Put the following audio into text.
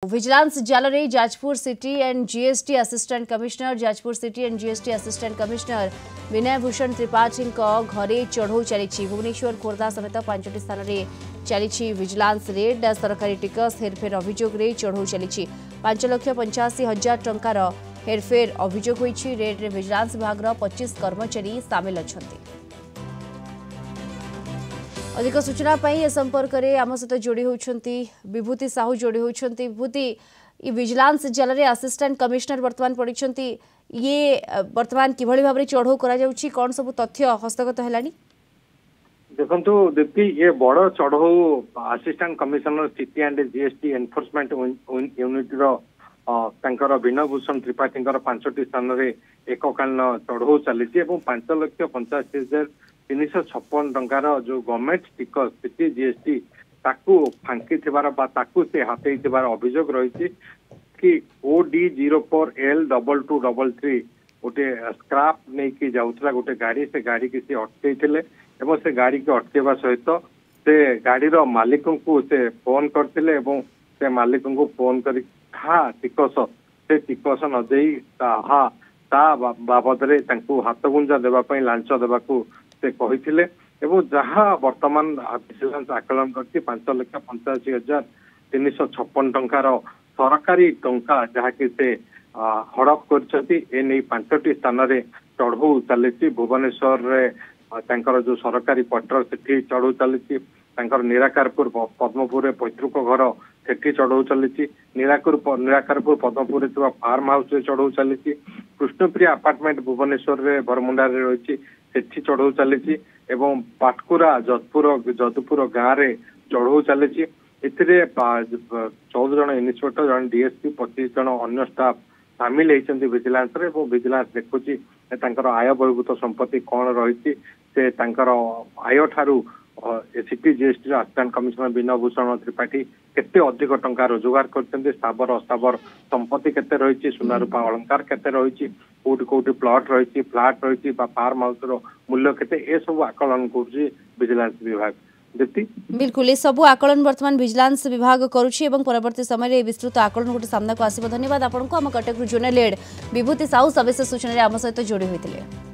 Vigilance जाल रे Jajpur city and GST assistant commissioner Jajpur city and GST assistant commissioner Vinay Bhushan Tripathi घरे चढ़ऊ चली भुवनेश्वर खोर्धा समेत 5टी स्थान में चली विजिलेंस रेड सरकारी टिकस हेरफेर अभियोग रे चढ़ऊ चली 5,85,000 टंकार हेरफेर अभियोग होईछि। रेड रे विजिलेंस विभाग 25 कर्मचारी सामिल अछंती। अधिक सूचना ए संपर्क में आम सहित जोड़ी होती विभूति साहू जोड़ी होती। विभूति विजिलेंस जाल रे असिस्टेंट कमिश्नर वर्तमान पड़ी ये वर्तमान किभली भाव चढ़ऊ कौन सब तथ्य हस्तगत है? देखो दीप्ति ये बड़ चढ़ऊ assistant commissioner city and GST enforcement unit Vinay Bhushan Tripathi 5टी स्थान में एककालीन चढ़ऊ चली 5,85,356 टंकार जो गवर्नमेंट टिकस सिटी जीएसटी ताकू फांकी से हाथई अभियोग रही कि OD04L2233 गोटे स्क्राप नहीं जाऊला गोटे गाड़ी से गाड़ी की अटकई से गाड़ी की अटकेवा सहित से गाड़ी मालिक को से फोन करते से मालिक को फोन कर टिकस से टिकस न दे बाबद हाथ गुंजा देवाई लांच देवाक से कही जहाँ वर्तमान विजिलेंस आकलन कर 5,85,356 टंकार सरकारी टंका जहाँकि से हड़प कर 5टी स्थान में चढ़ऊ चली भुवनेश्वर जो सरकारी क्वार्टर से चढ़ऊ चली निराकारपुर पद्मपुर पैतृक घर से चढ़ऊ चली निराकारपुर पद्मपुर फार्म हाउस चढ़ऊ चली कृष्णप्रिया अपार्टमेंट भुवनेश्वर बरमुंडा रही सेठी चढ़ऊ चली पाटकुरा जदुपुर गाँव में चढ़ऊ चली 14 जन इन्स्पेक्टर जन डीएसपी 25 जन अन्य स्टाफ सामिल होती विजिलेंस रे विजिलेंस देखुची आय बहिर्भूत संपत्ति कौन रही से आय ठारू city GST assistant commissioner Vinay Bhushan Tripathi केते अधिक टंका रोजगार करते स्थावर अस्थावर संपत्ति केते रही सुना रूपा अलंकार केते रही कौटी प्लॉट रही फ्लैट रही फार्म हाउस मूल्य केते ए सब आकलन कर विजिलेंस विभाग। बिल्कुल ये सब आकलन वर्तमान विजिलेंस विभाग करुछि परवर्ती समय विस्तृत आकलन गोटे सामना को आसिबो। धन्यवाद आपको आम कटक जोनल हेड विभूति साहू सविशेष सूचना आम सहित जोड़ी होते।